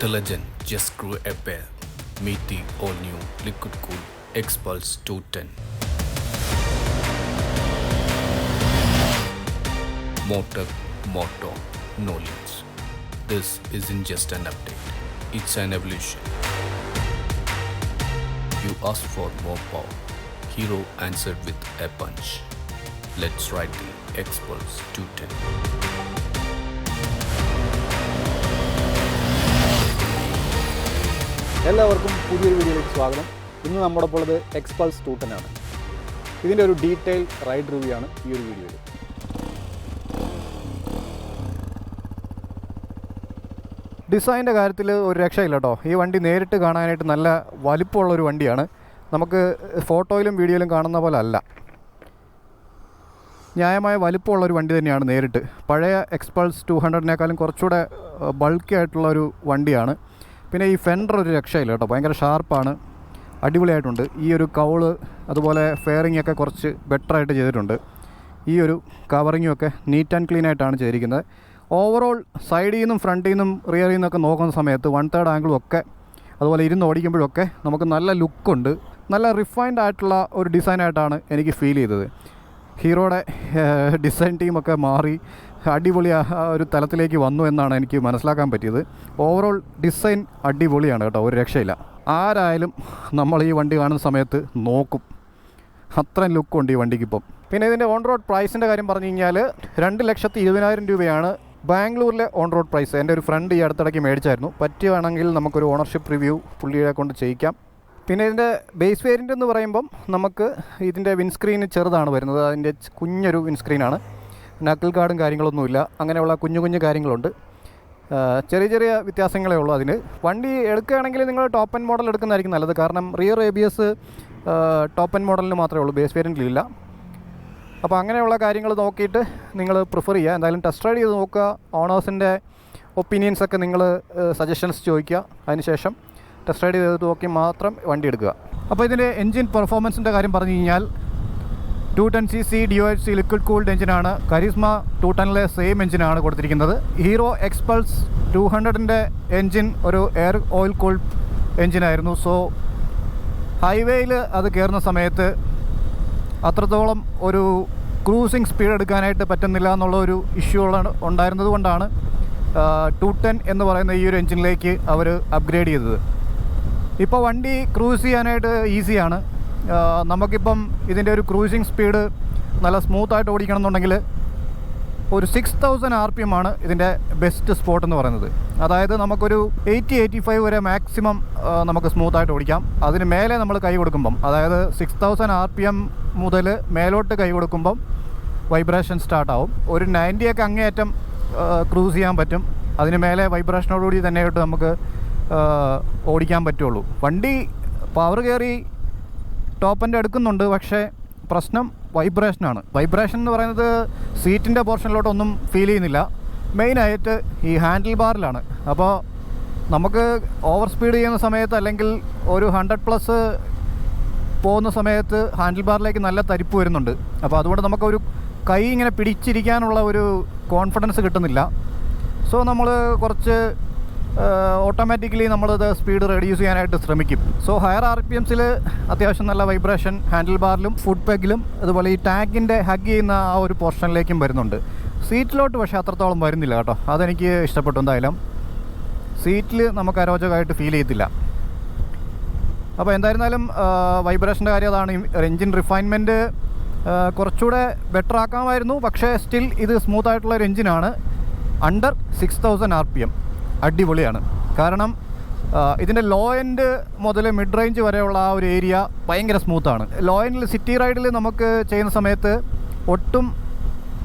The legend just grew a pair. Meet the all-new Liquid Cool Xpulse 210. Motor, no limits. This isn't just an update, it's an evolution. You asked for more power. Hero answered with a punch. Let's ride the Xpulse 210. എല്ലാവർക്കും പുതിയൊരു വീഡിയോയിലേക്ക് സ്വാഗതം. ഇന്ന് നമ്മുടെ ഒപ്പം ഉള്ളത് Xpulse 210 ആണ്. ഇതിൻ്റെ ഒരു ഡീറ്റെയിൽ റൈഡ് റിവ്യൂ ആണ് ഈ ഒരു വീഡിയോയിൽ. ഡിസൈൻ്റെ കാര്യത്തിൽ ഒരു രക്ഷയില്ല കേട്ടോ. ഈ വണ്ടി നേരിട്ട് കാണാനായിട്ട് നല്ല വലിപ്പമുള്ളൊരു വണ്ടിയാണ്. നമുക്ക് ഫോട്ടോയിലും വീഡിയോയിലും കാണുന്ന പോലെ അല്ല, ന്യായമായ വലിപ്പമുള്ളൊരു വണ്ടി തന്നെയാണ് നേരിട്ട്. പഴയ എക്സ്പൾസ് 200-നേക്കാളും കുറച്ചുകൂടെ ബൾക്കി ആയിട്ടുള്ളൊരു വണ്ടിയാണ്. പിന്നെ ഈ ഫെൻഡർ ഒരു രക്ഷയില്ല കേട്ടോ, ഭയങ്കര ഷാർപ്പാണ്, അടിപൊളിയായിട്ടുണ്ട്. ഈ ഒരു കൗള് അതുപോലെ ഫെയറിംഗ് ഒക്കെ കുറച്ച് ബെറ്ററായിട്ട് ചെയ്തിട്ടുണ്ട്. ഈ ഒരു കവറിങ്ങും ഒക്കെ നീറ്റ് ആൻഡ് ക്ലീൻ ആയിട്ടാണ് ചെയ്തിരിക്കുന്നത്. ഓവറോൾ സൈഡിൽ നിന്നും ഫ്രണ്ടിൽ നിന്നും റിയറിൽ നിന്നൊക്കെ നോക്കുന്ന സമയത്ത് 1/3 ആംഗിളും ഒക്കെ അതുപോലെ ഇരുന്ന് ഓടിക്കുമ്പോഴൊക്കെ നമുക്ക് നല്ല ലുക്കുണ്ട്. നല്ല റിഫൈൻഡ് ആയിട്ടുള്ള ഒരു ഡിസൈനായിട്ടാണ് എനിക്ക് ഫീൽ ചെയ്തത്. ഹീറോയുടെ ഡിസൈൻ ടീമൊക്കെ മാറി അടിപൊളി ഒരു തലത്തിലേക്ക് വന്നു എന്നാണ് എനിക്ക് മനസ്സിലാക്കാൻ പറ്റിയത്. ഓവറോൾ ഡിസൈൻ അടിപൊളിയാണ് കേട്ടോ, ഒരു രക്ഷയില്ല. ആരായാലും നമ്മൾ ഈ വണ്ടി കാണുന്ന സമയത്ത് നോക്കും, അത്രയും ലുക്കുണ്ട് ഈ വണ്ടിക്കിപ്പം. പിന്നെ ഇതിൻ്റെ ഓൺ റോഡ് പ്രൈസിൻ്റെ കാര്യം പറഞ്ഞു കഴിഞ്ഞാൽ 2,20,000 രൂപയാണ് ബാംഗ്ലൂരിലെ ഓൺ റോഡ് പ്രൈസ്. എൻ്റെ ഒരു ഫ്രണ്ട് ഈ അടുത്തിടയ്ക്ക് മേടിച്ചായിരുന്നു. പറ്റുകയാണെങ്കിൽ നമുക്കൊരു ഓണർഷിപ്പ് റിവ്യൂ പുള്ളിയെ കൊണ്ട് ചെയ്യിക്കാം. പിന്നെ ഇതിൻ്റെ ബേസ് വേരിയൻ്റ് എന്ന് പറയുമ്പം നമുക്ക് ഇതിൻ്റെ വിൻസ്ക്രീൻ ചെറുതാണ് വരുന്നത്. അതിൻ്റെ കുഞ്ഞൊരു വിൻസ്ക്രീനാണ്, നക്കിൾ ഗാർഡും കാര്യങ്ങളൊന്നുമില്ല, അങ്ങനെയുള്ള കുഞ്ഞു കുഞ്ഞു കാര്യങ്ങളുണ്ട്. ചെറിയ ചെറിയ വ്യത്യാസങ്ങളേ ഉള്ളൂ അതിന്. വണ്ടി എടുക്കുകയാണെങ്കിൽ നിങ്ങൾ ടോപ്പ് എൻഡ് മോഡൽ എടുക്കുന്നതായിരിക്കും നല്ലത്. കാരണം റിയർ ABS ടോപ്പ് എൻഡ് മോഡലിന് മാത്രമേ ഉള്ളൂ, ബേസ് വേരിയൻറ്റിലില്ല. അപ്പോൾ അങ്ങനെയുള്ള കാര്യങ്ങൾ നോക്കിയിട്ട് നിങ്ങൾ പ്രിഫർ ചെയ്യുക. എന്തായാലും ടെസ്റ്റ് റൈഡ് ചെയ്ത് നോക്കുക. ഓണേഴ്സിൻ്റെ ഒപ്പീനിയൻസൊക്കെ നിങ്ങൾ സജഷൻസ് ചോദിക്കുക. അതിനുശേഷം ടെസ്റ്റ് റൈഡ് ചെയ്ത് നോക്കി മാത്രം വണ്ടി എടുക്കുക. അപ്പോൾ ഇതിൻ്റെ എൻജിൻ പെർഫോമൻസിൻ്റെ കാര്യം പറഞ്ഞു കഴിഞ്ഞാൽ 210cc DOHC ലിക്വിഡ് കൂൾഡ് എഞ്ചിനാണ്. കരീസ്മ 210-ലെ സെയിം എഞ്ചിനാണ് കൊടുത്തിരിക്കുന്നത്. ഹീറോ എക്സ്പൾസ് 200-ൻ്റെ എൻജിൻ ഒരു എയർ ഓയിൽ കൂൾഡ് എഞ്ചിനായിരുന്നു. സോ ഹൈവേയിൽ അത് കയറുന്ന സമയത്ത് അത്രത്തോളം ഒരു ക്രൂസിങ് സ്പീഡ് എടുക്കാനായിട്ട് പറ്റുന്നില്ല എന്നുള്ള ഒരു ഇഷ്യൂ ഉണ്ടായിരുന്നത് കൊണ്ടാണ് 210 എന്ന് പറയുന്ന ഈ ഒരു എഞ്ചിനിലേക്ക് അവർ അപ്ഗ്രേഡ് ചെയ്തത്. ഇപ്പോൾ വണ്ടി ക്രൂസ് ചെയ്യാനായിട്ട് ഈസിയാണ്. നമുക്കിപ്പം ഇതിൻ്റെ ഒരു ക്രൂസിങ് സ്പീഡ് നല്ല സ്മൂത്തായിട്ട് ഓടിക്കണം എന്നുണ്ടെങ്കിൽ ഒരു 6000 RPM ആണ് ഇതിൻ്റെ ബെസ്റ്റ് സ്പോട്ട് എന്ന് പറയുന്നത്. അതായത് നമുക്കൊരു 80-85 വരെ മാക്സിമം നമുക്ക് സ്മൂത്തായിട്ട് ഓടിക്കാം. അതിന് മേലെ നമ്മൾ കൈ കൊടുക്കുമ്പം, അതായത് 6000 RPM മുതൽ മേലോട്ട് കൈ കൊടുക്കുമ്പം വൈബ്രേഷൻ സ്റ്റാർട്ടാവും. ഒരു 90 അങ്ങേയറ്റം ക്രൂസ് ചെയ്യാൻ പറ്റും. അതിന് മേലെ വൈബ്രേഷനോടുകൂടി തന്നെയായിട്ട് നമുക്ക് ഓടിക്കാൻ പറ്റുള്ളൂ. വണ്ടി പവർ കയറി ടോപ്പ് എൻഡ് എടുക്കുന്നുണ്ട്, പക്ഷേ പ്രശ്നം വൈബ്രേഷനാണ്. വൈബ്രേഷൻ എന്ന് പറയുന്നത് സീറ്റിൻ്റെ പോർഷനിലോട്ടൊന്നും ഫീൽ ചെയ്യുന്നില്ല, മെയിനായിട്ട് ഈ ഹാൻഡിൽ ബാറിലാണ്. അപ്പോൾ നമുക്ക് ഓവർ സ്പീഡ് ചെയ്യുന്ന സമയത്ത് അല്ലെങ്കിൽ ഒരു 100+ പോകുന്ന സമയത്ത് ഹാൻഡിൽ ബാറിലേക്ക് നല്ല തരിപ്പ് വരുന്നുണ്ട്. അപ്പോൾ അതുകൊണ്ട് നമുക്കൊരു കൈ ഇങ്ങനെ പിടിച്ചിരിക്കാനുള്ള ഒരു കോൺഫിഡൻസ് കിട്ടുന്നില്ല. സോ നമ്മൾ കുറച്ച് ഓട്ടോമാറ്റിക്കലി നമ്മളത് സ്പീഡ് റെഡ്യൂസ് ചെയ്യാനായിട്ട് ശ്രമിക്കും. സോ ഹയർ RPMസിൽ അത്യാവശ്യം നല്ല വൈബ്രേഷൻ ഹാൻഡിൽ ബാറിലും ഫുഡ് പെഗിലും അതുപോലെ ഈ ടാങ്കിൻ്റെ ഹഗ് ചെയ്യുന്ന ആ ഒരു പോർഷനിലേക്കും വരുന്നുണ്ട്. സീറ്റിലോട്ട് പക്ഷേ അത്രത്തോളം വരുന്നില്ല കേട്ടോ, അതെനിക്ക് ഇഷ്ടപ്പെട്ടു. എന്തായാലും സീറ്റിൽ നമുക്ക് അരോചകമായിട്ട് ഫീൽ ചെയ്യത്തില്ല. അപ്പോൾ എന്തായിരുന്നാലും വൈബ്രേഷൻ്റെ കാര്യം അതാണ്. എൻജിൻ റിഫൈൻമെൻറ്റ് കുറച്ചുകൂടെ ബെറ്റർ ആക്കാമായിരുന്നു, പക്ഷേ സ്റ്റിൽ ഇത് സ്മൂത്തായിട്ടുള്ളൊരു എൻജിനാണ്. അണ്ടർ 6000 RPM അടിപൊളിയാണ്. കാരണം ഇതിൻ്റെ ലോ എൻഡ് മുതൽ മിഡ് റേഞ്ച് വരെയുള്ള ആ ഒരു ഏരിയ ഭയങ്കര സ്മൂത്താണ്. ലോ എൻഡിൽ സിറ്റി റൈഡിൽ നമുക്ക് ചെയ്യുന്ന സമയത്ത് ഒട്ടും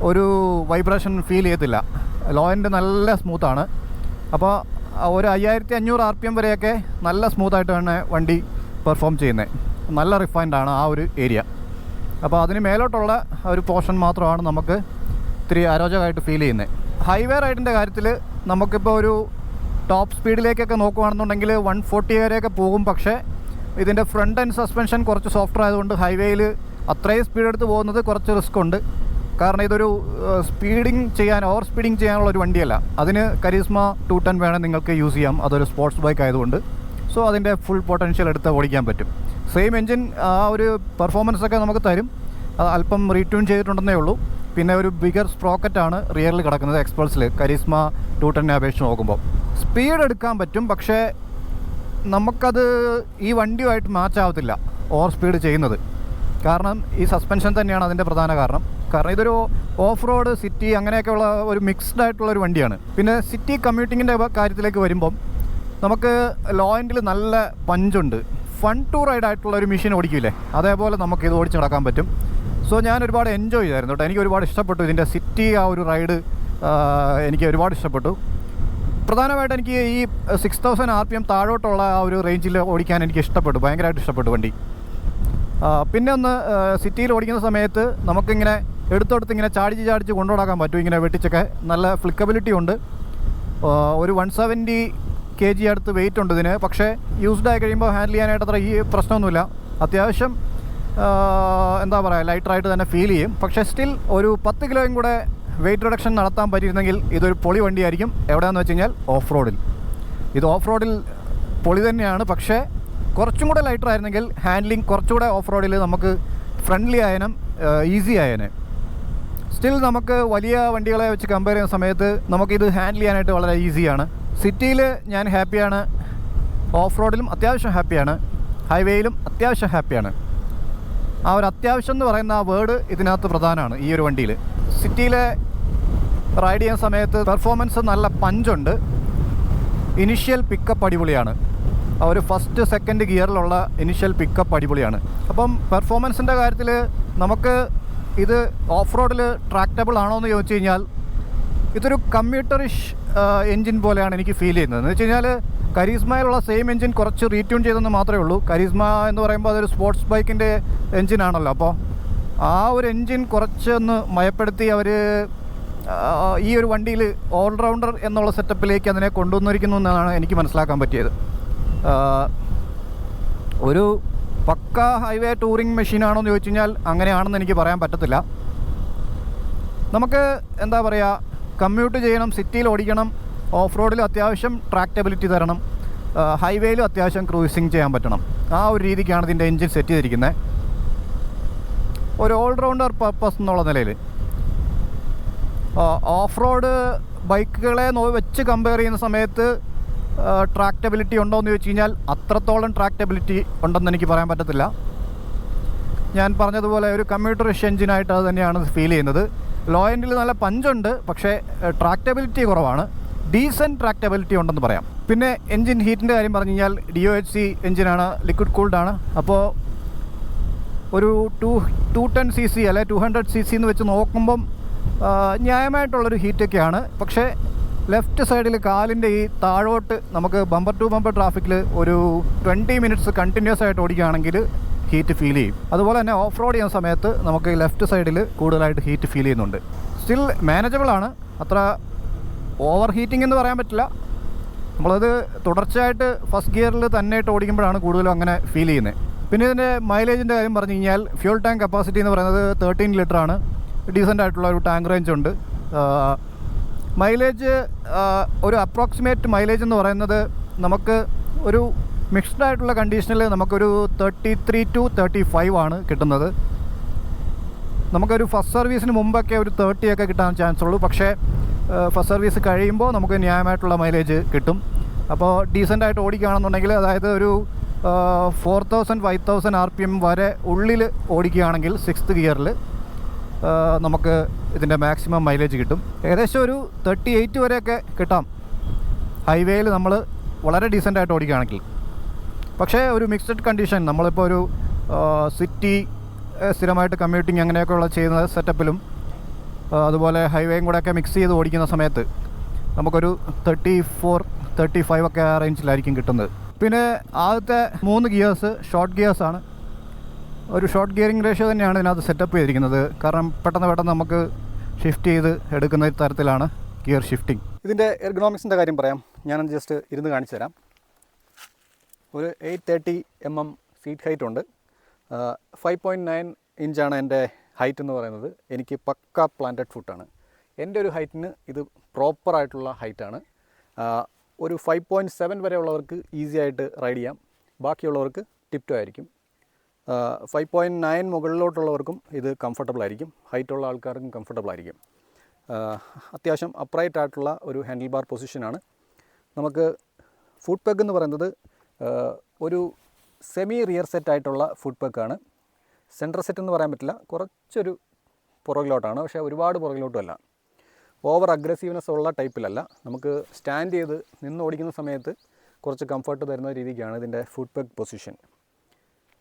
ഒരു വൈബ്രേഷൻ ഫീൽ ചെയ്യത്തില്ല. ലോ എൻഡ് നല്ല സ്മൂത്താണ്. അപ്പോൾ ഒരു 5500 RPM വരെയൊക്കെ നല്ല സ്മൂത്തായിട്ടാണ് വണ്ടി പെർഫോം ചെയ്യുന്നത്. നല്ല റിഫൈൻഡാണ് ആ ഒരു ഏരിയ. അപ്പോൾ അതിന് മേലോട്ടുള്ള ഒരു പോർഷൻ മാത്രമാണ് നമുക്ക് ഇത്തിരി അരോചകമായിട്ട് ഫീൽ ചെയ്യുന്നത്. ഹൈവേ റൈഡിൻ്റെ കാര്യത്തിൽ നമുക്കിപ്പോൾ ഒരു ടോപ്പ് സ്പീഡിലേക്കൊക്കെ നോക്കുകയാണെന്നുണ്ടെങ്കിൽ 140 വരെയൊക്കെ പോകും. പക്ഷേ ഇതിൻ്റെ ഫ്രണ്ട് ആൻഡ് സസ്പെൻഷൻ കുറച്ച് സോഫ്റ്റ് ആയതുകൊണ്ട് ഹൈവേയിൽ അത്രയും സ്പീഡ് എടുത്ത് പോകുന്നത് കുറച്ച് റിസ്ക് ഉണ്ട്. കാരണം ഇതൊരു ഓവർ സ്പീഡിങ് ചെയ്യാനുള്ള ഒരു വണ്ടിയല്ല. അതിന് കരീസ്മ 210 വേണം നിങ്ങൾക്ക് യൂസ് ചെയ്യാം. അതൊരു സ്പോർട്സ് ബൈക്ക് ആയതുകൊണ്ട് സോ അതിൻ്റെ ഫുൾ പൊട്ടൻഷ്യൽ എടുത്ത് ഓടിക്കാൻ പറ്റും. സെയിം എൻജിൻ ആ ഒരു പെർഫോമൻസൊക്കെ നമുക്ക് തരും. അല്പം റീട്യൂൺ ചെയ്തിട്ടുണ്ടെന്നേ ഉള്ളൂ. പിന്നെ ഒരു ബിഗർ സ്പ്രോക്കറ്റാണ് റിയറിൽ കിടക്കുന്നത് എക്സ്പൾസിൽ കരീസ്മ 210 അപേക്ഷിച്ച് നോക്കുമ്പോൾ. സ്പീഡ് എടുക്കാൻ പറ്റും, പക്ഷേ നമുക്കത് ഈ വണ്ടിയുമായിട്ട് മാച്ച് ആവത്തില്ല ഓവർ സ്പീഡ് ചെയ്യുന്നത്. കാരണം ഈ സസ്പെൻഷൻ തന്നെയാണ് അതിൻ്റെ പ്രധാന കാരണം. കാരണം ഇതൊരു ഓഫ് റോഡ്, സിറ്റി അങ്ങനെയൊക്കെയുള്ള ഒരു മിക്സ്ഡ് ആയിട്ടുള്ളൊരു വണ്ടിയാണ്. പിന്നെ സിറ്റി കമ്മ്യൂട്ടിങ്ങിൻ്റെ കാര്യത്തിലേക്ക് വരുമ്പം നമുക്ക് ലോ എൻഡിൽ നല്ല പഞ്ചുണ്ട്. ഫൺ ടു റൈഡ് ആയിട്ടുള്ള ഒരു മെഷീൻ ഓടിക്കില്ലേ, അതേപോലെ നമുക്ക് ഇത് ഓടിച്ച് നടക്കാൻ പറ്റും. സോ ഞാൻ ഒരുപാട് എൻജോയ് ചെയ്തായിരുന്നു കേട്ടോ. എനിക്ക് ഒരുപാട് ഇഷ്ടപ്പെട്ടു ഇതിൻ്റെ സിറ്റി ആ ഒരു റൈഡ്. എനിക്ക് ഒരുപാട് ഇഷ്ടപ്പെട്ടു. പ്രധാനമായിട്ട് എനിക്ക് ഈ 6000 RPM താഴോട്ടുള്ള ആ ഒരു റേഞ്ചിൽ ഓടിക്കാൻ എനിക്ക് ഇഷ്ടപ്പെട്ടു, ഭയങ്കരമായിട്ട് ഇഷ്ടപ്പെട്ടു വണ്ടി. പിന്നെ ഒന്ന് സിറ്റിയിൽ ഓടിക്കുന്ന സമയത്ത് നമുക്കിങ്ങനെ എടുത്തെടുത്ത് ഇങ്ങനെ ചാടിച്ച് കൊണ്ടുനടക്കാൻ പറ്റും. ഇങ്ങനെ വെട്ടിച്ചൊക്കെ നല്ല ഫ്ലിക്കബിലിറ്റി ഉണ്ട്. ഒരു 170 kg അടുത്ത് വെയിറ്റ് ഉണ്ട് ഇതിന്. പക്ഷേ യൂസ്ഡ് ആയി കഴിയുമ്പോൾ ഹാൻഡിൽ ചെയ്യാനായിട്ട് അത്ര ഈ പ്രശ്നമൊന്നുമില്ല. അത്യാവശ്യം എന്താ പറയുക, ലൈറ്ററായിട്ട് തന്നെ ഫീൽ ചെയ്യും. പക്ഷേ സ്റ്റിൽ ഒരു 10 കിലോയും കൂടെ വെയിറ്റ് റിഡക്ഷൻ നടത്താൻ പറ്റിയിരുന്നെങ്കിൽ ഇതൊരു പൊളി വണ്ടിയായിരിക്കും. എവിടെയാണെന്ന് വെച്ച് കഴിഞ്ഞാൽ ഓഫ് റോഡിൽ. ഇത് ഓഫ് റോഡിൽ പൊളി തന്നെയാണ്. പക്ഷേ കുറച്ചും കൂടെ ലൈറ്റർ ആയിരുന്നെങ്കിൽ ഹാൻഡ്ലിങ് കുറച്ചുകൂടെ ഓഫ് റോഡിൽ നമുക്ക് ഫ്രണ്ട്ലി ആയനും ഈസി ആയനെ. സ്റ്റിൽ നമുക്ക് വലിയ വണ്ടികളെ വെച്ച് കമ്പയർ ചെയ്യുന്ന സമയത്ത് നമുക്കിത് ഹാൻഡിൽ ചെയ്യാനായിട്ട് വളരെ ഈസിയാണ്. സിറ്റിയിൽ ഞാൻ ഹാപ്പിയാണ്, ഓഫ് റോഡിലും അത്യാവശ്യം ഹാപ്പിയാണ്, ഹൈവേയിലും അത്യാവശ്യം ഹാപ്പിയാണ്. ആ ഒരു അത്യാവശ്യം എന്ന് പറയുന്ന ആ വേർഡ് ഇതിനകത്ത് പ്രധാനമാണ് ഈ ഒരു വണ്ടിയിൽ. സിറ്റിയിലെ റൈഡ് ചെയ്യുന്ന സമയത്ത് പെർഫോമൻസ് നല്ല പഞ്ചുണ്ട്. ഇനിഷ്യൽ പിക്കപ്പ് അടിപൊളിയാണ്. ആ ഒരു ഫസ്റ്റ് സെക്കൻഡ് ഗിയറിലുള്ള ഇനിഷ്യൽ പിക്കപ്പ് അടിപൊളിയാണ്. അപ്പം പെർഫോമൻസിൻ്റെ കാര്യത്തിൽ നമുക്ക് ഇത് ഓഫ് റോഡിൽ ട്രാക്റ്റബിൾ ആണോ എന്ന് ചോദിച്ചു കഴിഞ്ഞാൽ ഇതൊരു കമ്മ്യൂട്ടറിഷ് എൻജിൻ പോലെയാണ് എനിക്ക് ഫീൽ ചെയ്യുന്നത്. എന്ന് വെച്ച് കഴിഞ്ഞാൽ കരീസ്മയിലുള്ള സെയിം എൻജിൻ കുറച്ച് റീട്യൂൺ ചെയ്തെന്ന് മാത്രമേ ഉള്ളൂ. കരീസ്മ എന്ന് പറയുമ്പോൾ അതൊരു സ്പോർട്സ് ബൈക്കിൻ്റെ എൻജിനാണല്ലോ. അപ്പോൾ ആ ഒരു എൻജിൻ കുറച്ചൊന്ന് മയപ്പെടുത്തി അവർ ഈ ഒരു വണ്ടിയിൽ ഓൾറൗണ്ടർ എന്നുള്ള സെറ്റപ്പിലേക്ക് അതിനെ കൊണ്ടുവന്നിരിക്കുന്നു എന്നാണ് എനിക്ക് മനസ്സിലാക്കാൻ പറ്റിയത്. ഒരു പക്ക ഹൈവേ ടൂറിംഗ് മെഷീനാണോ എന്ന് ചോദിച്ചു കഴിഞ്ഞാൽ അങ്ങനെയാണെന്ന് എനിക്ക് പറയാൻ പറ്റത്തില്ല. നമുക്ക് എന്താ പറയുക, കമ്മ്യൂട്ട് ചെയ്യണം, സിറ്റിയിൽ ഓടിക്കണം, ഓഫ് റോഡിൽ അത്യാവശ്യം ട്രാക്റ്റബിലിറ്റി തരണം, ഹൈവേയിലും അത്യാവശ്യം ക്രൂസിങ് ചെയ്യാൻ പറ്റണം. ആ ഒരു രീതിക്കാണ് ഇതിൻ്റെ എൻജിൻ സെറ്റ് ചെയ്തിരിക്കുന്നത്. ഒരു ഓൾറൗണ്ടർ പർപ്പസ് എന്നുള്ള നിലയിൽ ഓഫ് റോഡ് ബൈക്കുകളെ വെച്ച് കമ്പയർ ചെയ്യുന്ന സമയത്ത് ട്രാക്റ്റബിലിറ്റി ഉണ്ടോ എന്ന് ചോദിച്ചു കഴിഞ്ഞാൽ അത്രത്തോളം ട്രാക്റ്റബിലിറ്റി ഉണ്ടെന്ന് എനിക്ക് പറയാൻ പറ്റത്തില്ല. ഞാൻ പറഞ്ഞതുപോലെ ഒരു കമ്മ്യൂട്ടറിഷ് എൻജിനായിട്ട് അത് തന്നെയാണ് ഫീൽ ചെയ്യുന്നത്. ലോ എൻഡിൽ നല്ല പഞ്ചുണ്ട്, പക്ഷേ ട്രാക്റ്റബിലിറ്റി കുറവാണ്. ഡീസൻറ്റ് ട്രാക്റ്റബിലിറ്റി ഉണ്ടെന്ന് പറയാം. പിന്നെ എൻജിൻ ഹീറ്റിൻ്റെ കാര്യം പറഞ്ഞു കഴിഞ്ഞാൽ DOHC എൻജിനാണ്, ലിക്വിഡ് കൂൾഡാണ്. അപ്പോൾ ഒരു 210cc അല്ലെ 200cc എന്ന് വെച്ച് നോക്കുമ്പം ന്യായമായിട്ടുള്ളൊരു ഹീറ്റൊക്കെയാണ്. പക്ഷേ ലെഫ്റ്റ് സൈഡിൽ കാലിൻ്റെ ഈ താഴോട്ട് നമുക്ക് ബമ്പർ ടു ബമ്പർ ട്രാഫിക്കിൽ ഒരു 20 മിനിറ്റ്സ് കണ്ടിന്യൂസ് ആയിട്ട് ഓടിക്കുകയാണെങ്കിൽ ഹീറ്റ് ഫീൽ ചെയ്യും. അതുപോലെ തന്നെ ഓഫ് റോഡ് ചെയ്യുന്ന സമയത്ത് നമുക്ക് ലെഫ്റ്റ് സൈഡിൽ കൂടുതലായിട്ട് ഹീറ്റ് ഫീൽ ചെയ്യുന്നുണ്ട്. സ്റ്റിൽ മാനേജബിളാണ്. അത്ര ഓവർ ഹീറ്റിംഗ് എന്ന് പറയാൻ പറ്റില്ല. നമ്മളത് തുടർച്ചയായിട്ട് ഫസ്റ്റ് ഗിയറിൽ തന്നെ ഇട്ട് ഓടിക്കുമ്പോഴാണ് കൂടുതലും അങ്ങനെ ഫീൽ ചെയ്യുന്നത്. പിന്നെ ഇതിൻ്റെ മൈലേജിൻ്റെ കാര്യം പറഞ്ഞു കഴിഞ്ഞാൽ ഫ്യൂൽ ടാങ്ക് കപ്പാസിറ്റി എന്ന് പറയുന്നത് 13 ലിറ്ററാണ്. ഡീസൻ്റ് ആയിട്ടുള്ള ഒരു ടാങ്ക് റേഞ്ച് ഉണ്ട്. മൈലേജ് ഒരു അപ്രോക്സിമേറ്റ് മൈലേജ് എന്ന് പറയുന്നത് നമുക്ക് ഒരു മിക്സ്ഡ് ആയിട്ടുള്ള കണ്ടീഷനിൽ നമുക്കൊരു 33 to 35 ആണ് കിട്ടുന്നത്. നമുക്കൊരു ഫസ്റ്റ് സർവീസിന് മുമ്പൊക്കെ ഒരു 30 ഒക്കെ കിട്ടാൻ ചാൻസ് ഉള്ളൂ. പക്ഷേ ഫസ്റ്റ് സർവീസ് കഴിയുമ്പോൾ നമുക്ക് ന്യായമായിട്ടുള്ള മൈലേജ് കിട്ടും. അപ്പോൾ ഡീസൻ്റായിട്ട് ഓടിക്കുകയാണെന്നുണ്ടെങ്കിൽ, അതായത് ഒരു 4000-5000 RPM വരെ ഉള്ളിൽ ഓടിക്കുകയാണെങ്കിൽ 6th ഗിയറിൽ നമുക്ക് ഇതിൻ്റെ മാക്സിമം മൈലേജ് കിട്ടും. ഏകദേശം ഒരു 38 വരെയൊക്കെ കിട്ടാം ഹൈവേയിൽ നമ്മൾ വളരെ ഡീസൻ്റായിട്ട് ഓടിക്കുകയാണെങ്കിൽ. പക്ഷേ ഒരു മിക്സഡ് കണ്ടീഷൻ, നമ്മളിപ്പോൾ ഒരു സിറ്റി സ്ഥിരമായിട്ട് കമ്മ്യൂട്ടിങ് അങ്ങനെയൊക്കെയുള്ള ചെയ്യുന്ന സെറ്റപ്പിലും അതുപോലെ ഹൈവേയും കൂടെയൊക്കെ മിക്സ് ചെയ്ത് ഓടിക്കുന്ന സമയത്ത് നമുക്കൊരു 34-35 ഒക്കെ ആ റേഞ്ചിലായിരിക്കും കിട്ടുന്നത്. പിന്നെ ആദ്യത്തെ 3 ഗിയേഴ്സ് ഷോർട്ട് ഗിയേഴ്സാണ്. ഒരു ഷോർട്ട് ഗിയറിംഗ് റേഷ്യോ തന്നെയാണ് ഇതിനകത്ത് സെറ്റപ്പ് ചെയ്തിരിക്കുന്നത്. കാരണം പെട്ടെന്ന് നമുക്ക് ഷിഫ്റ്റ് ചെയ്ത് എടുക്കുന്ന തരത്തിലാണ് ഗിയർ ഷിഫ്റ്റിംഗ്. ഇതിൻ്റെ എർഗണോമിക്സിൻ്റെ കാര്യം പറയാം. ഞാനത് ജസ്റ്റ് ഇരുന്ന് കാണിച്ചു തരാം. ഒരു 830 mm സീറ്റ് ഹൈറ്റ് ഉണ്ട്. 5.9 ഇഞ്ചാണ് എൻ്റെ ഹൈറ്റ് എന്ന് പറയുന്നത് എനിക്ക് പക്ക പ്ലാന്റഡ് ഫുട്ടാണ്. എൻ്റെ ഒരു ഹൈറ്റിന് ഇത് പ്രോപ്പറായിട്ടുള്ള ഹൈറ്റാണ്. ഒരു 5.7 വരെ ഉള്ളവർക്ക് ഈസി ആയിട്ട് റൈഡ് ചെയ്യാം, ബാക്കിയുള്ളവർക്ക് ടിപ്റ്റോ ആയിരിക്കും. 5.9 മുകളിലോട്ടുള്ളവർക്കും ഇത് കംഫർട്ടബിൾ ആയിരിക്കും, ഹൈറ്റുള്ള ആൾക്കാർക്കും കംഫർട്ടബിൾ ആയിരിക്കും. അത്യാവശ്യം അപ്രൈറ്റ് ആയിട്ടുള്ള ഒരു ഹാൻഡിൽ ബാർ പൊസിഷനാണ്. നമുക്ക് ഫുഡ് പെഗ് എന്ന് പറയുന്നത് ഒരു സെമി റിയർ സെറ്റ് ആയിട്ടുള്ള ഫുഡ് പെഗാണ്. സെൻറ്റർ സെറ്റ് എന്ന് പറയാൻ പറ്റില്ല, കുറച്ചൊരു പുറകിലോട്ടാണ്, പക്ഷേ ഒരുപാട് പുറകിലോട്ടുമല്ല. ഓവർ അഗ്രസീവ്നെസ് ഉള്ള ടൈപ്പിലല്ല. നമുക്ക് സ്റ്റാൻഡ് ചെയ്ത് നിന്ന് ഓടിക്കുന്ന സമയത്ത് കുറച്ച് കംഫർട്ട് തരുന്ന രീതിക്കാണ് ഇതിൻ്റെ ഫുഡ് പെഗ് പൊസിഷൻ.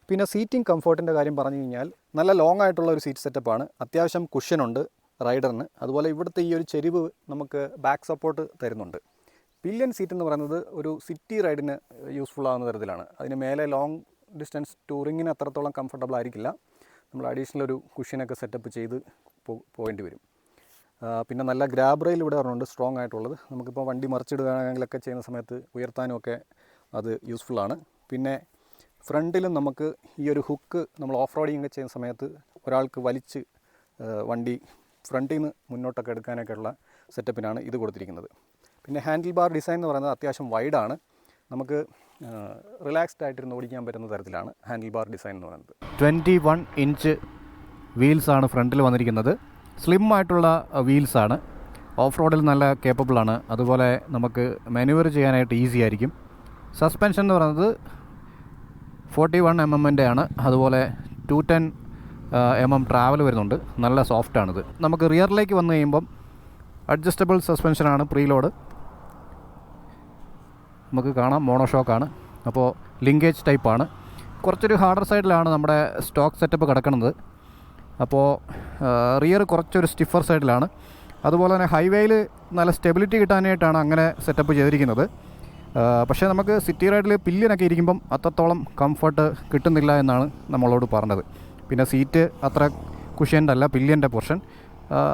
പിന്നെ സീറ്റിംഗ് കംഫർട്ടിൻ്റെ കാര്യം പറഞ്ഞു കഴിഞ്ഞാൽ നല്ല ലോങ് ആയിട്ടുള്ള ഒരു സീറ്റ് സെറ്റപ്പാണ്. അത്യാവശ്യം കുഷ്യനുണ്ട് റൈഡറിന്. അതുപോലെ ഇവിടുത്തെ ഈ ഒരു ചെരിവ് നമുക്ക് ബാക്ക് സപ്പോർട്ട് തരുന്നുണ്ട്. പില്ലിയൻ സീറ്റ് എന്ന് പറയുന്നത് ഒരു സിറ്റി റൈഡിന് യൂസ്ഫുൾ ആകുന്ന തരത്തിലാണ്. അതിന് മേലെ ലോങ് ഡിസ്റ്റൻസ് ടൂറിങ്ങിന് അത്രത്തോളം കംഫർട്ടബിൾ ആയിരിക്കില്ല. നമ്മൾ അഡീഷണൽ ഒരു കുഷ്യനൊക്കെ സെറ്റപ്പ് ചെയ്ത് പോകേണ്ടി വരും. പിന്നെ നല്ല ഗ്രാബ് റെയിൽ ഇവിടെ പറഞ്ഞുണ്ട്, സ്ട്രോങ് ആയിട്ടുള്ളത്. നമുക്കിപ്പോൾ വണ്ടി മറിച്ചിടുകയാണെങ്കിലൊക്കെ ചെയ്യുന്ന സമയത്ത് ഉയർത്താനും ഒക്കെ അത് യൂസ്ഫുള്ളാണ്. പിന്നെ ഫ്രണ്ടിലും നമുക്ക് ഈ ഒരു ഹുക്ക് നമ്മൾ ഓഫ് റോഡിങ് ഒക്കെ ചെയ്യുന്ന സമയത്ത് ഒരാൾക്ക് വലിച്ച് വണ്ടി ഫ്രണ്ടിൽ നിന്ന് മുന്നോട്ടൊക്കെ എടുക്കാനൊക്കെയുള്ള സെറ്റപ്പിനാണ് ഇത് കൊടുത്തിരിക്കുന്നത്. പിന്നെ ഹാൻഡിൽ ബാർ ഡിസൈൻ എന്ന് പറയുന്നത് അത്യാവശ്യം വൈഡാണ്. നമുക്ക് റിലാക്സ്ഡ് ആയിട്ടിരുന്ന് ഓടിക്കാൻ പറ്റുന്ന തരത്തിലാണ് ഹാൻഡിൽ ബാർ ഡിസൈൻ എന്ന് പറയുന്നത്. 21 ഇഞ്ച് വീൽസാണ് ഫ്രണ്ടിൽ വന്നിരിക്കുന്നത്. സ്ലിം ആയിട്ടുള്ള വീൽസാണ്. ഓഫ് റോഡിൽ നല്ല കേപ്പബിളാണ്. അതുപോലെ നമുക്ക് മാനുവർ ചെയ്യാനായിട്ട് ഈസി ആയിരിക്കും. സസ്പെൻഷൻ എന്ന് പറയുന്നത് 41 mm ആണ്. അതുപോലെ 210 mm ട്രാവൽ വരുന്നുണ്ട്. നല്ല സോഫ്റ്റാണിത്. നമുക്ക് റിയറിലേക്ക് വന്നു കഴിയുമ്പം അഡ്ജസ്റ്റബിൾ സസ്പെൻഷനാണ്, പ്രീലോഡ്. നമുക്ക് കാണാം മോണോഷോക്കാണ്. അപ്പോൾ ലിങ്കേജ് ടൈപ്പാണ്. കുറച്ചൊരു ഹാർഡർ സൈഡിലാണ് നമ്മുടെ സ്റ്റോക്ക് സെറ്റപ്പ് കിടക്കുന്നത്. അപ്പോൾ റിയർ കുറച്ചൊരു സ്റ്റിഫർ സൈഡിലാണ്. അതുപോലെ തന്നെ ഹൈവേയിൽ നല്ല സ്റ്റെബിലിറ്റി കിട്ടാനായിട്ടാണ് അങ്ങനെ സെറ്റപ്പ് ചെയ്തിരിക്കുന്നത്. പക്ഷേ നമുക്ക് സിറ്റി റൈഡിൽ പില്ലിനൊക്കെ ഇരിക്കുമ്പം അത്രത്തോളം കംഫർട്ട് കിട്ടുന്നില്ല എന്നാണ് നമ്മളോട് പറഞ്ഞത്. പിന്നെ സീറ്റ് അത്ര കുഷ്യൻ്റെ അല്ല, പില്ലിയൻ്റെ പോർഷൻ.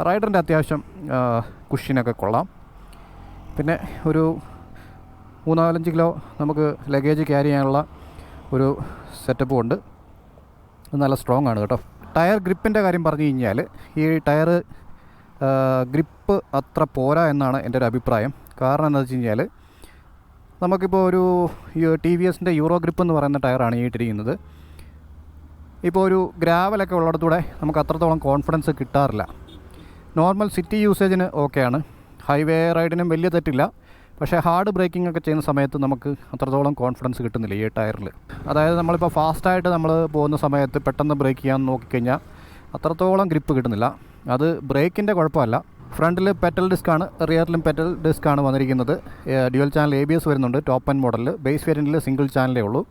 റൈഡറിൻ്റെ അത്യാവശ്യം കുഷ്യനൊക്കെ കൊള്ളാം. പിന്നെ ഒരു 3-4 കിലോ നമുക്ക് ലഗേജ് ക്യാരി ചെയ്യാനുള്ള ഒരു സെറ്റപ്പും ഉണ്ട്. നല്ല സ്ട്രോങ് ആണ് കേട്ടോ. ടയർ ഗ്രിപ്പിൻ്റെ കാര്യം പറഞ്ഞു കഴിഞ്ഞാൽ ഈ ടയർ ഗ്രിപ്പ് അത്ര പോരാ എന്നാണ് എൻ്റെ ഒരു അഭിപ്രായം. കാരണം എന്താണെന്ന് വെച്ച് കഴിഞ്ഞാൽ നമുക്കിപ്പോൾ ഒരു ടി വി എസിൻ്റെ യൂറോ ഗ്രിപ്പ് എന്ന് പറയുന്ന ടയറാണ് ഈ ഇട്ടിരിക്കുന്നത്. ഇപ്പോൾ ഒരു ഗ്രാവലൊക്കെ ഉള്ളിടത്തൂടെ നമുക്ക് അത്രത്തോളം കോൺഫിഡൻസ് കിട്ടാറില്ല. നോർമൽ സിറ്റി യൂസേജിന് ഓക്കെയാണ്, ഹൈവേ റൈഡിനും വലിയ തെറ്റില്ല. പക്ഷേ ഹാർഡ് ബ്രേക്കിംഗ് ഒക്കെ ചെയ്യുന്ന സമയത്ത് നമുക്ക് അത്രത്തോളം കോൺഫിഡൻസ് കിട്ടുന്നില്ല ഈ ടയറിൽ. അതായത് നമ്മളിപ്പോൾ ഫാസ്റ്റായിട്ട് നമ്മൾ പോകുന്ന സമയത്ത് പെട്ടെന്ന് ബ്രേക്ക് ചെയ്യാൻ നോക്കിക്കഴിഞ്ഞാൽ അത്രത്തോളം ഗ്രിപ്പ് കിട്ടുന്നില്ല. അത് ബ്രേക്കിൻ്റെ കുഴപ്പമല്ല. ഫ്രണ്ടിൽ പെറ്റൽ ഡിസ്ക്കാണ്, റിയറിലും പെറ്റൽ ഡിസ്ക്കാണ് വന്നിരിക്കുന്നത്. ഡ്യുവൽ ചാനൽ ABS വരുന്നുണ്ട് ടോപ്പ് എൻഡ് മോഡലിൽ. ബേസ് വേരിയൻറ്റിൽ സിംഗിൾ ചാനലേ ഉള്ളൂ.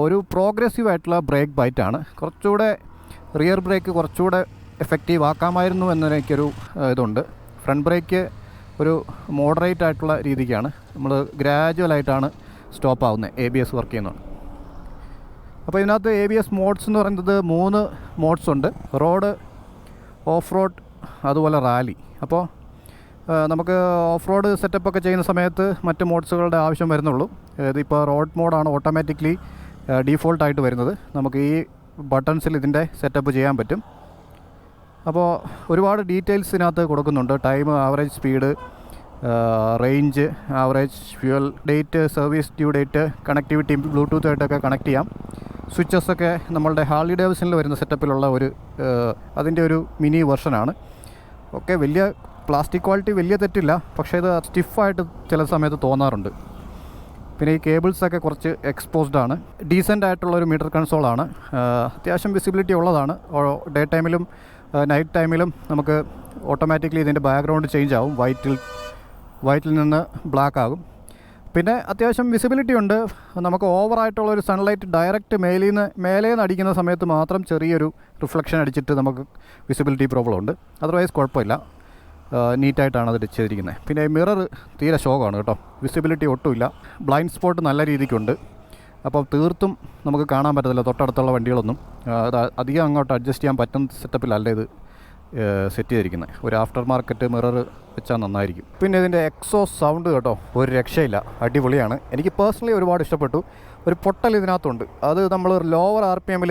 ഒരു പ്രോഗ്രസീവ് ആയിട്ടുള്ള ബ്രേക്ക് ബൈറ്റാണ്. കുറച്ചുകൂടെ റിയർ ബ്രേക്ക് കുറച്ചുകൂടെ എഫക്റ്റീവ് ആക്കാമായിരുന്നു എന്നെനിക്കൊരു ഇതുണ്ട്. ഫ്രണ്ട് ബ്രേക്ക് ഒരു മോഡറേറ്റ് ആയിട്ടുള്ള രീതിക്കാണ്. നമ്മൾ ഗ്രാജുവലായിട്ടാണ് സ്റ്റോപ്പ് ആവുന്നത്, ABS വർക്ക് ചെയ്യുന്നത്. അപ്പോൾ ഇതിനകത്ത് ABS മോഡ്സ് എന്ന് പറയുന്നത് 3 മോഡ്സ് ഉണ്ട്. റോഡ്, ഓഫ് റോഡ്, അതുപോലെ റാലി. അപ്പോൾ നമുക്ക് ഓഫ് റോഡ് സെറ്റപ്പൊക്കെ ചെയ്യുന്ന സമയത്ത് മറ്റ് മോഡ്സുകളുടെ ആവശ്യം വരുന്നുള്ളൂ. ഇതിപ്പോൾ റോഡ് മോഡാണ് ഓട്ടോമാറ്റിക്കലി ഡീഫോൾട്ടായിട്ട് വരുന്നത്. നമുക്ക് ഈ ബട്ടൺസിൽ ഇതിൻ്റെ സെറ്റപ്പ് ചെയ്യാൻ പറ്റും. അപ്പോൾ ഒരുപാട് ഡീറ്റെയിൽസ് ഇതിനകത്ത് കൊടുക്കുന്നുണ്ട്. Time, average speed, range, average fuel, date, service due date, connectivity, Bluetooth ആയിട്ടൊക്കെ കണക്ട് ചെയ്യാം. സ്വിച്ചസൊക്കെ നമ്മളുടെ ഹാർലി ഡേവിഡ്സണിൽ വരുന്ന സെറ്റപ്പിലുള്ള അതിൻ്റെ ഒരു മിനി വെർഷനാണ്. ഓക്കെ, വലിയ പ്ലാസ്റ്റിക് ക്വാളിറ്റി വലിയ തെറ്റില്ല, പക്ഷേ ഇത് സ്റ്റിഫായിട്ട് ചില സമയത്ത് തോന്നാറുണ്ട്. പിന്നെ ഈ കേബിൾസൊക്കെ കുറച്ച് എക്സ്പോസ്ഡ് ആണ്. ഡീസൻ്റ് ആയിട്ടുള്ളൊരു മീറ്റർ കൺസോളാണ്. അത്യാവശ്യം വിസിബിലിറ്റി ഉള്ളതാണ്. ഡേ ടൈമിലും നൈറ്റ് ടൈമിലും നമുക്ക് ഓട്ടോമാറ്റിക്കലി ഇതിൻ്റെ ബാക്ക്ഗ്രൗണ്ട് ചേഞ്ച് ആവും. വൈറ്റിൽ നിന്ന് ബ്ലാക്ക് ആകും. പിന്നെ അത്യാവശ്യം വിസിബിലിറ്റി ഉണ്ട്. നമുക്ക് ഓവറായിട്ടുള്ളൊരു സൺലൈറ്റ് ഡയറക്റ്റ് മേലേന്ന് അടിക്കുന്ന സമയത്ത് മാത്രം ചെറിയൊരു റിഫ്ലക്ഷൻ അടിച്ചിട്ട് നമുക്ക് വിസിബിലിറ്റി പ്രോബ്ലം ഉണ്ട്. അതർവൈസ് കുഴപ്പമില്ല, നീറ്റായിട്ടാണ് അത് ചെയ്തിരിക്കുന്നത്. പിന്നെ മിറർ തീരെ ശോകമാണ് കേട്ടോ, വിസിബിലിറ്റി ഒട്ടുമില്ല. ബ്ലൈൻഡ് സ്പോട്ട് നല്ല രീതിക്കുണ്ട്. അപ്പോൾ തീർത്തും നമുക്ക് കാണാൻ പറ്റത്തില്ല തൊട്ടടുത്തുള്ള വണ്ടികളൊന്നും. അത് അധികം അങ്ങോട്ട് അഡ്ജസ്റ്റ് ചെയ്യാൻ പറ്റുന്ന സെറ്റപ്പിലല്ല ഇത് സെറ്റ് ചെയ്തിരിക്കുന്നത്. ഒരു ആഫ്റ്റർ മാർക്കറ്റ് മിറർ വെച്ചാൽ നന്നായിരിക്കും. പിന്നെ ഇതിൻ്റെ എക്സോസ് സൗണ്ട് കേട്ടോ ഒരു രക്ഷയില്ല, അടിപൊളിയാണ്. എനിക്ക് പേഴ്സണലി ഒരുപാട് ഇഷ്ടപ്പെട്ടു. ഒരു പൊട്ടൽ ഇതിനകത്തുണ്ട്. അത് നമ്മൾ ലോവർ RPM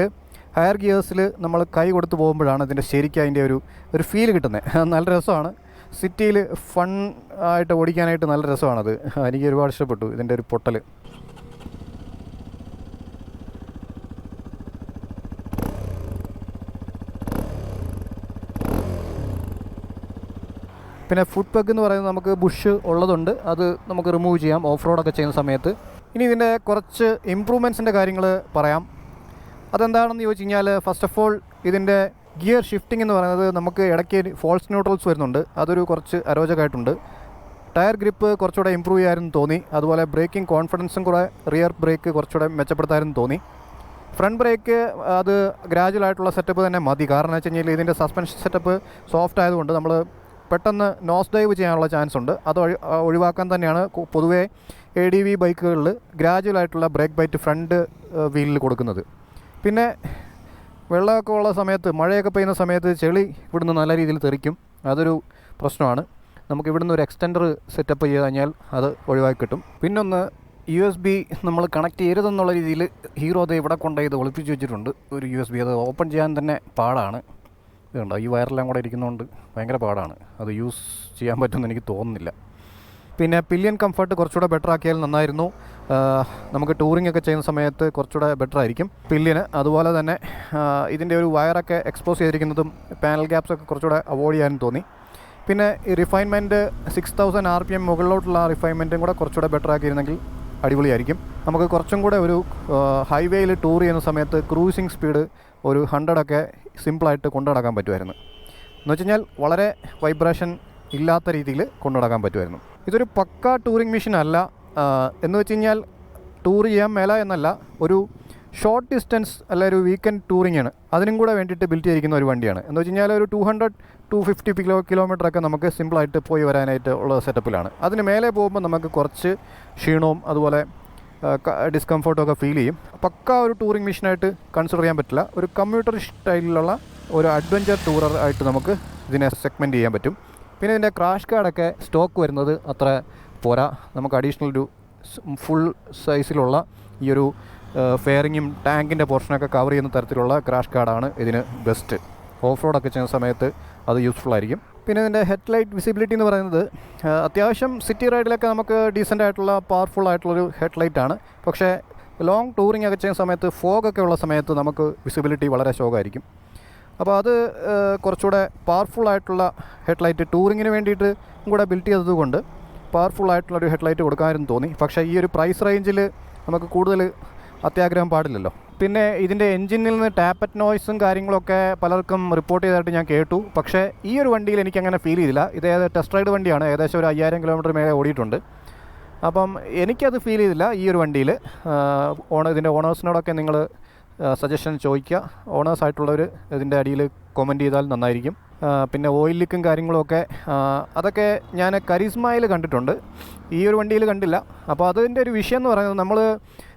ഹയർ ഗിയേഴ്സിൽ നമ്മൾ കൈ കൊടുത്ത് പോകുമ്പോഴാണ് ഇതിൻ്റെ ശരിക്കും അതിൻ്റെ ഒരു ഫീൽ കിട്ടുന്നത്. നല്ല രസമാണ്. സിറ്റിയിൽ ഫൺ ആയിട്ട് ഓടിക്കാനായിട്ട് നല്ല രസമാണത്. എനിക്ക് ഒരുപാട് ഇഷ്ടപ്പെട്ടു ഇതിൻ്റെ ഒരു പൊട്ടൽ. പിന്നെ ഫുഡ് പെഗ് എന്ന് പറയുന്നത് നമുക്ക് ബുഷ് ഉള്ളതുണ്ട്, അത് നമുക്ക് റിമൂവ് ചെയ്യാം ഓഫ് റോഡൊക്കെ ചെയ്യുന്ന സമയത്ത്. ഇനി ഇതിൻ്റെ കുറച്ച് ഇമ്പ്രൂവ്മെൻറ്റ്സിൻ്റെ കാര്യങ്ങൾ പറയാം. അതെന്താണെന്ന് ചോദിച്ചു കഴിഞ്ഞാൽ, ഫസ്റ്റ് ഓഫ് ഓൾ ഇതിൻ്റെ ഗിയർ ഷിഫ്റ്റിംഗ് എന്ന് പറയുന്നത് നമുക്ക് ഇടയ്ക്ക് ഫോൾസ് ന്യൂട്രൽസ് വരുന്നുണ്ട്, അതൊരു കുറച്ച് അരോചകമായിട്ടുണ്ട്. ടയർ ഗ്രിപ്പ് കുറച്ചുകൂടെ ഇമ്പ്രൂവ് ചെയ്യാമെന്ന് തോന്നി. അതുപോലെ ബ്രേക്കിംഗ് കോൺഫിഡൻസും കൂടെ റിയർ ബ്രേക്ക് കുറച്ചുകൂടെ മെച്ചപ്പെടുത്താമെന്ന് തോന്നി. ഫ്രണ്ട് ബ്രേക്ക് അത് ഗ്രാജുവൽ ആയിട്ടുള്ള സെറ്റപ്പ് തന്നെ മതി. കാരണം എന്ന് വെച്ച് കഴിഞ്ഞാൽ ഇതിൻ്റെ സസ്പെൻഷൻ സെറ്റപ്പ് സോഫ്റ്റ് ആയതുകൊണ്ട് നമ്മൾ പെട്ടെന്ന് നോസ് ഡൈവ് ചെയ്യാനുള്ള ചാൻസ് ഉണ്ട്. അത് ഒഴിവാക്കാൻ തന്നെയാണ് പൊതുവേ ADV ബൈക്കുകളിൽ ഗ്രാജുവൽ ആയിട്ടുള്ള ബ്രേക്ക് ബൈറ്റ് ഫ്രണ്ട് വീലിൽ കൊടുക്കുന്നത്. പിന്നെ വെള്ളമൊക്കെ ഉള്ള സമയത്ത്, മഴയൊക്കെ പെയ്യുന്ന സമയത്ത് ചെളി ഇവിടുന്ന് നല്ല രീതിയിൽ തെറിക്കും, അതൊരു പ്രശ്നമാണ്. നമുക്ക് ഇവിടുന്ന് ഒരു എക്സ്റ്റൻഡർ സെറ്റപ്പ് ചെയ്ത് കഴിഞ്ഞാൽ അത് ഒഴിവാക്കി കിട്ടും. പിന്നൊന്ന് USB നമ്മൾ കണക്ട് ചെയ്യരുതെന്നുള്ള രീതിയിൽ ഹീറോ അത് ഇവിടെ കൊണ്ടുപോയി ഇത് ഒളിപ്പിച്ച് വെച്ചിട്ടുണ്ട് ഒരു USB. അത് ഓപ്പൺ ചെയ്യാൻ തന്നെ പാടാണ്. ഇതുണ്ടോ, ഈ വയറെല്ലാം കൂടെ ഇരിക്കുന്നതുകൊണ്ട് ഭയങ്കര പാടാണ്. അത് യൂസ് ചെയ്യാൻ പറ്റുമെന്ന് എനിക്ക് തോന്നുന്നില്ല. പിന്നെ പില്ലിയൻ കംഫർട്ട് കുറച്ചുകൂടെ ബെറ്റർ ആക്കിയാൽ നന്നായിരുന്നു. നമുക്ക് ടൂറിംഗ് ഒക്കെ ചെയ്യുന്ന സമയത്ത് കുറച്ചുകൂടെ ബെറ്റർ ആയിരിക്കും പില്ലിയന്. അതുപോലെ തന്നെ ഇതിൻ്റെ ഒരു വയറൊക്കെ എക്സ്പോസ് ചെയ്തിരിക്കുന്നതും പാനൽ ഗ്യാപ്സൊക്കെ കുറച്ചുകൂടെ അവോയ്ഡ് ചെയ്യാനും തോന്നി. പിന്നെ ഈ റിഫൈൻമെൻറ്റ് 6000 RPM മുകളിലോട്ടുള്ള റിഫൈൻമെൻറ്റും കൂടെ കുറച്ചുകൂടെ ബെറ്റർ ആക്കിയിരുന്നെങ്കിൽ അടിപൊളിയായിരിക്കും. നമുക്ക് കുറച്ചും കൂടെ ഒരു ഹൈവേയിൽ ടൂർ ചെയ്യുന്ന സമയത്ത് ക്രൂസിങ് സ്പീഡ് ഒരു 100 സിമ്പിളായിട്ട് കൊണ്ടു നടക്കാൻ പറ്റുമായിരുന്നു. എന്ന് വെച്ച് കഴിഞ്ഞാൽ വളരെ വൈബ്രേഷൻ ഇല്ലാത്ത രീതിയിൽ കൊണ്ടു നടക്കാൻ പറ്റുമായിരുന്നു. ഇതൊരു പക്ക ടൂറിംഗ് മെഷീൻ അല്ല. എന്ന് വെച്ച് കഴിഞ്ഞാൽ ടൂർ ചെയ്യാൻ മേല എന്നല്ല, ഒരു ഷോർട്ട് ഡിസ്റ്റൻസ് അല്ല ഒരു വീക്കെൻഡ് ടൂറിംഗ് ആണ്, അതിനും കൂടെ വേണ്ടിയിട്ട് ബിൽറ്റ് ചെയ്തിരിക്കുന്ന ഒരു വണ്ടിയാണ്. എന്ന് വെച്ച് കഴിഞ്ഞാൽ ഒരു 200-250 കിലോമീറ്ററൊക്കെ നമുക്ക് സിമ്പിളായിട്ട് പോയി വരാനായിട്ട് ഉള്ള സെറ്റപ്പിലാണ്. അതിന് മേലെ പോകുമ്പോൾ നമുക്ക് കുറച്ച് ക്ഷീണവും അതുപോലെ ഡിസ്കംഫർട്ടും ഒക്കെ ഫീൽ ചെയ്യും. പക്ക ഒരു ടൂറിംഗ് മെഷീനായിട്ട് കൺസിഡർ ചെയ്യാൻ പറ്റില്ല. ഒരു കമ്മ്യൂട്ടർ സ്റ്റൈലിലുള്ള ഒരു അഡ്വഞ്ചർ ടൂറർ ആയിട്ട് നമുക്ക് ഇതിനെ സെഗ്മെൻറ്റ് ചെയ്യാൻ പറ്റും. പിന്നെ ഇതിൻ്റെ ക്രാഷ് കാർഡൊക്കെ സ്റ്റോക്ക് വരുന്നത് അത്ര പോരാ. നമുക്ക് അഡീഷണൽ ഒരു ഫുൾ സൈസിലുള്ള ഈ ഒരു ഫെയറിങ്ങും ടാങ്കിൻ്റെ പോർഷനൊക്കെ കവർ ചെയ്യുന്ന തരത്തിലുള്ള ക്രാഷ് കാർഡാണ് ഇതിന് ബെസ്റ്റ്. ഓഫ് റോഡൊക്കെ ചെയ്യുന്ന സമയത്ത് അത് യൂസ്ഫുൾ ആയിരിക്കും. പിന്നെ ഇതിൻ്റെ ഹെഡ്ലൈറ്റ് വിസിബിലിറ്റി എന്ന് പറയുന്നത് അത്യാവശ്യം സിറ്റി റൈഡിലൊക്കെ നമുക്ക് ഡീസൻ്റ് ആയിട്ടുള്ള പവർഫുൾ ആയിട്ടുള്ളൊരു ഹെഡ്ലൈറ്റാണ്. പക്ഷേ ലോങ് ടൂറിംഗ് ഒക്കെ ചെയ്യുന്ന സമയത്ത് ഫോഗൊക്കെ ഉള്ള സമയത്ത് നമുക്ക് വിസിബിലിറ്റി വളരെ ശോകമായിരിക്കും. അപ്പോൾ അത് കുറച്ചുകൂടെ പവർഫുൾ ആയിട്ടുള്ള ഹെഡ്ലൈറ്റ് ടൂറിങ്ങിന് വേണ്ടിയിട്ട് കൂടെ ബിൽറ്റ് ചെയ്തതുകൊണ്ട് പവർഫുൾ ആയിട്ടുള്ളൊരു ഹെഡ്ലൈറ്റ് കൊടുക്കാനും തോന്നി. പക്ഷേ ഈ ഒരു പ്രൈസ് റേഞ്ചിൽ നമുക്ക് കൂടുതൽ അത്യാഗ്രഹം പാടില്ലല്ലോ. പിന്നെ ഇതിൻ്റെ എൻജിനിൽ നിന്ന് ടാപ്പറ്റ് നോയ്സും കാര്യങ്ങളൊക്കെ പലർക്കും റിപ്പോർട്ട് ചെയ്തതായിട്ട് ഞാൻ കേട്ടു. പക്ഷേ ഈ ഒരു വണ്ടിയിൽ എനിക്കങ്ങനെ ഫീൽ ചെയ്തില്ല. ഇത് ടെസ്റ്റ് റൈഡ് വണ്ടിയാണ്, ഏകദേശം ഒരു 5000 കിലോമീറ്റർ മേലെ ഓടിയിട്ടുണ്ട്. അപ്പം എനിക്കത് ഫീൽ ചെയ്തില്ല ഈ ഒരു വണ്ടിയിൽ. ഇതിൻ്റെ ഓണേഴ്സിനോടൊക്കെ നിങ്ങൾ സജഷൻ ചോദിക്കുക. ഓണേഴ്സായിട്ടുള്ളവർ ഇതിൻ്റെ അടിയിൽ കമൻറ്റ് ചെയ്താൽ നന്നായിരിക്കും. പിന്നെ ഓയിൽ ലീക്കും കാര്യങ്ങളുമൊക്കെ അതൊക്കെ ഞാൻ കരീസ്മയിൽ കണ്ടിട്ടുണ്ട്, ഈ ഒരു വണ്ടിയിൽ കണ്ടില്ല. അപ്പോൾ അതിൻ്റെ ഒരു വിഷയം എന്ന് പറയുന്നത് നമ്മൾ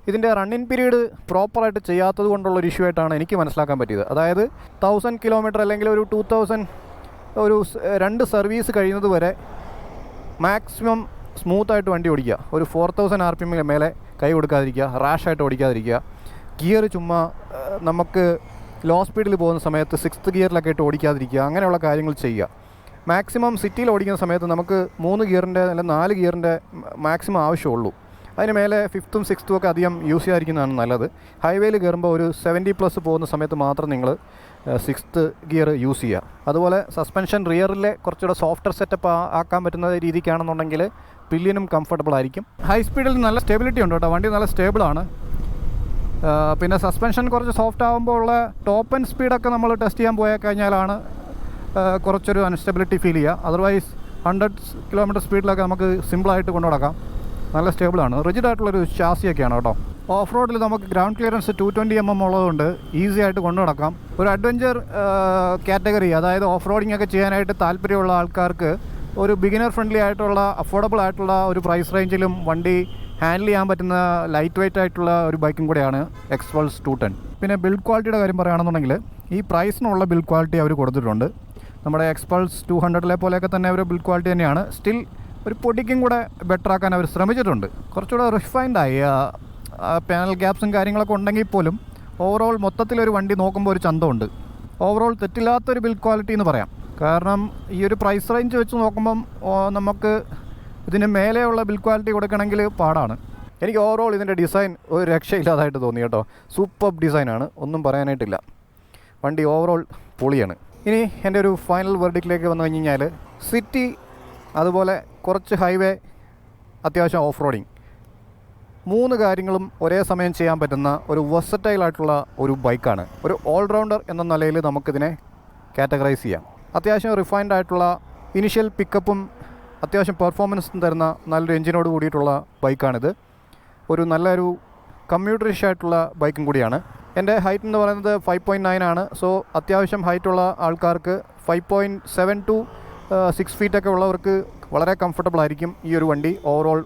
ഇതിൻ്റെ റണ്ണിങ് പീരീഡ് പ്രോപ്പറായിട്ട് ചെയ്യാത്തത് കൊണ്ടുള്ളൊരു ഇഷ്യൂ ആയിട്ടാണ് എനിക്ക് മനസ്സിലാക്കാൻ പറ്റിയത്. അതായത് 1000 കിലോമീറ്റർ അല്ലെങ്കിൽ ഒരു 2000 ഒരു 2 സർവീസ് കഴിയുന്നത് വരെ മാക്സിമം സ്മൂത്തായിട്ട് വണ്ടി ഓടിക്കുക. ഒരു 4000 RPM മേലെ കൈ കൊടുക്കാതിരിക്കുക, റാഷായിട്ട് ഓടിക്കാതിരിക്കുക. ഗിയർ ചുമ്മാ നമുക്ക് ലോ സ്പീഡിൽ പോകുന്ന സമയത്ത് 6th ഗിയറിലൊക്കെ ഇട്ട് ഓടിക്കാതിരിക്കുക. അങ്ങനെയുള്ള കാര്യങ്ങൾ ചെയ്യുക. മാക്സിമം സിറ്റിയിൽ ഓടിക്കുന്ന സമയത്ത് നമുക്ക് 3 ഗിയറിൻ്റെ അല്ലെങ്കിൽ 4 ഗിയറിൻ്റെ മാക്സിമം ആവശ്യമുള്ളൂ. അതിന് മേലെ 5th 6th ഒക്കെ അധികം യൂസ് ചെയ്യാതിരിക്കുന്നതാണ് നല്ലത്. ഹൈവേയിൽ കയറുമ്പോൾ ഒരു 70+ പോകുന്ന സമയത്ത് മാത്രം നിങ്ങൾ 6th ഗിയർ യൂസ് ചെയ്യുക. അതുപോലെ സസ്പെൻഷൻ റിയറിലെ കുറച്ചുകൂടെ സോഫ്റ്റ്വെയർ സെറ്റപ്പ് ആക്കാൻ പറ്റുന്ന രീതിക്കാണെന്നുണ്ടെങ്കിൽ പില്ലിയനും കംഫർട്ടബിൾ ആയിരിക്കും. ഹൈ സ്പീഡിൽ നല്ല സ്റ്റെബിലിറ്റി ഉണ്ട് കേട്ടോ, വണ്ടി നല്ല സ്റ്റേബിളാണ്. പിന്നെ സസ്പെൻഷൻ കുറച്ച് സോഫ്റ്റ് ആകുമ്പോൾ ഉള്ള ടോപ്പ് ആൻഡ് സ്പീഡൊക്കെ നമ്മൾ ടെസ്റ്റ് ചെയ്യാൻ പോയി കഴിഞ്ഞാലാണ് കുറച്ചൊരു അൺസ്റ്റെബിലിറ്റി ഫീൽ ചെയ്യുക. അതർവൈസ് 100 കിലോമീറ്റർ സ്പീഡിലൊക്കെ നമുക്ക് സിമ്പിളായിട്ട് കൊണ്ടു നടക്കാം. നല്ല സ്റ്റേബിളാണ്. റിജിഡായിട്ടുള്ളൊരു ചാസിയൊക്കെയാണ് കേട്ടോ. ഓഫ് റോഡിൽ നമുക്ക് ഗ്രൗണ്ട് ക്ലിയറൻസ് 220 mm ഉള്ളതുകൊണ്ട് ഈസി ആയിട്ട് കൊണ്ടു നടക്കാം. ഒരു അഡ്വഞ്ചർ കാറ്റഗറി, അതായത് ഓഫ് റോഡിംഗ് ഒക്കെ ചെയ്യാനായിട്ട് താല്പര്യമുള്ള ആൾക്കാർക്ക് ഒരു ബിഗിനർ ഫ്രണ്ട്ലി ആയിട്ടുള്ള അഫോർഡബിൾ ആയിട്ടുള്ള ഒരു പ്രൈസ് റേഞ്ചിലും വണ്ടി ഹാൻഡിൽ ചെയ്യാൻ പറ്റുന്ന ലൈറ്റ് വെയ്റ്റ് ആയിട്ടുള്ള ഒരു ബൈക്കും കൂടെയാണ് എക്സ്പൾസ് 210. പിന്നെ ബിൽഡ് ക്വാളിറ്റിയുടെ കാര്യം പറയുകയാണെന്നുണ്ടെങ്കിൽ ഈ പ്രൈസിനുള്ള ബിൽഡ് ക്വാളിറ്റി അവർ കൊടുത്തിട്ടുണ്ട്. നമ്മുടെ എക്സ്പൾസ് 200 പോലെയൊക്കെ തന്നെ ഒരു ബിൽഡ് ക്വാളിറ്റി തന്നെയാണ്. സ്റ്റിൽ ഒരു പൊടിക്കും കൂടെ ബെറ്റർ ആക്കാൻ അവർ ശ്രമിച്ചിട്ടുണ്ട്. കുറച്ചുകൂടെ റിഫൈൻഡായി. പാനൽ ഗ്യാപ്സും കാര്യങ്ങളൊക്കെ ഉണ്ടെങ്കിൽ പോലും ഓവറോൾ മൊത്തത്തിലൊരു വണ്ടി നോക്കുമ്പോൾ ഒരു ചന്തമുണ്ട്. ഓവറോൾ തെറ്റില്ലാത്തൊരു ബിൽഡ് ക്വാളിറ്റി എന്ന് പറയാം. കാരണം ഈ ഒരു പ്രൈസ് റേഞ്ച് വെച്ച് നോക്കുമ്പം നമുക്ക് ഇതിന് മേലെയുള്ള ബിൽഡ് ക്വാളിറ്റി കൊടുക്കണമെങ്കിൽ പാടാണ്. എനിക്ക് ഓവറോൾ ഇതിൻ്റെ ഡിസൈൻ ഒരു രക്ഷയില്ലാതായിട്ട് തോന്നി കേട്ടോ. സൂപ്പർ ഡിസൈനാണ്, ഒന്നും പറയാനായിട്ടില്ല. വണ്ടി ഓവറോൾ പൊളിയാണ്. ഇനി എൻ്റെ ഒരു ഫൈനൽ വെർഡിക്റ്റിലേക്ക് വന്നു കഴിഞ്ഞാൽ സിറ്റി, അതുപോലെ കുറച്ച് ഹൈവേ, അത്യാവശ്യം ഓഫ് റോഡിങ്, 3 കാര്യങ്ങളും ഒരേ സമയം ചെയ്യാൻ പറ്റുന്ന ഒരു വെർസറ്റൈലായിട്ടുള്ള ഒരു ബൈക്കാണ്. ഒരു ഓൾറൗണ്ടർ എന്ന നിലയിൽ നമുക്കിതിനെ കാറ്റഗറൈസ് ചെയ്യാം. അത്യാവശ്യം റിഫൈൻഡ് ആയിട്ടുള്ള ഇനിഷ്യൽ പിക്കപ്പും അത്യാവശ്യം പെർഫോമൻസും തരുന്ന നല്ലൊരു എഞ്ചിനോട് കൂടിയിട്ടുള്ള ബൈക്കാണിത്. ഒരു നല്ലൊരു കമ്മ്യൂട്ടറിഷ് ആയിട്ടുള്ള ബൈക്കും കൂടിയാണ്. എൻ്റെ ഹൈറ്റ് എന്ന് പറയുന്നത് 5.9 ആണ്. സോ അത്യാവശ്യം ഹൈറ്റുള്ള ആൾക്കാർക്ക് 5.7 to 6 ഫീറ്റൊക്കെ ഉള്ളവർക്ക് വളരെ കംഫർട്ടബിൾ ആയിരിക്കും ഈ ഒരു വണ്ടി ഓവറോൾ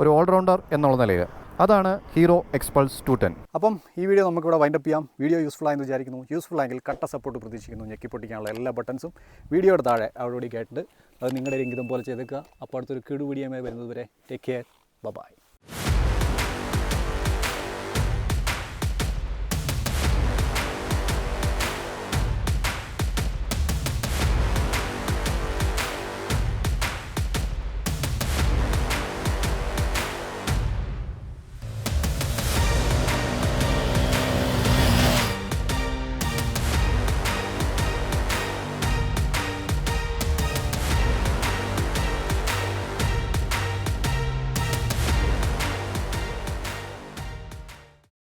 ഒരു ഓൾറൗണ്ടർ എന്നുള്ള നിലയിൽ. അതാണ് ഹീറോ എക്സ്പൾസ് 210. അപ്പം ഈ വീഡിയോ നമുക്കിവിടെ വൈൻഡപ്പ് ചെയ്യാം. വീഡിയോ യൂസ്ഫുൾ ആയെന്ന് വിചാരിക്കുന്നു. യൂസ്ഫുൾ ആയെങ്കിൽ കട്ട സപ്പോർട്ട് പ്രതീക്ഷിക്കുന്നു. ഞെക്കിപ്പൊട്ടിക്കാനുള്ള എല്ലാ ബട്ടൺസും വീഡിയോയുടെ താഴെ അവിടെ കേട്ടിട്ട് അത് നിങ്ങളുടെ ഇംഗിതം പോലെ ചെയ്തേക്കുക. അപ്പോൾ അടുത്തൊരു കിടു വീഡിയോയുമായി വരുന്നതുവരെ ടേക്ക് കെയർ, ബൈ.